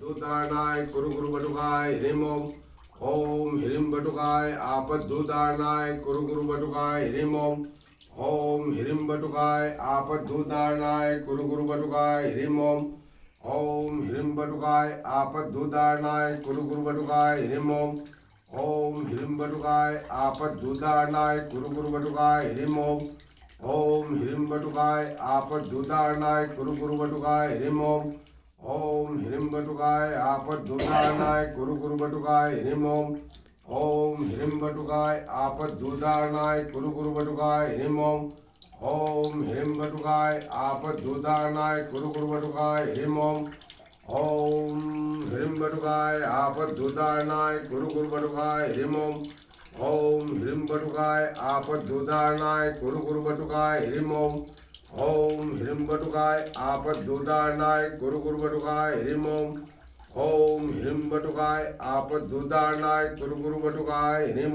आपद्भूतानाय कुरुगुरुबटुकाय ह्रीं ओम ह्रीं बटुकाय आपद्भूतानाय कुरुगुरुबटुकाय ह्रीं ओम ह्रीं बटुकाय आपद्भूतानाय कुरुगुरुबटुकाय ह्रीं ओम ह्रीं बटुकाय आपद्भूतानाय कुरुगुरुबटुकाय ह्रीं ओम ह्रीं बटुकाय आपद्भूतानाय कुरुगुरुबटुकाय ह्रीं ओम ह्रीं बटुकाय आपद्भूतानाय कुरुगुरुबटुकाय ह्रीं ओम ह्रीं बटुकाय आपद्भूतानाय कुरुगुरुबटुकाय ह्रीं ओम ह्रीं बटुकाय आपद्भूतानाय कुरुगुरुबटुकाय ह्रीं ओम ह्रीं बटुकाय आपद्भूतानाय कुरुगुरुबटुकाय ह्रीं ओम ह्रीं बटुकाय आपद्भूतानाय कुरुगुरुबटुकाय ह्रीं ओम ह्रीं बटुकाय आपद्भूतानाय कुरुगुरुबटुकाय ह्रीं ओम ह्रीं बटुकाय आपद्भूतानाय कुरुगुरुबटुकाय ह्रीं ओम ह्रीं बटुकाय आपद्भूतानाय कुरुगुरुबटुकाय ह्रीं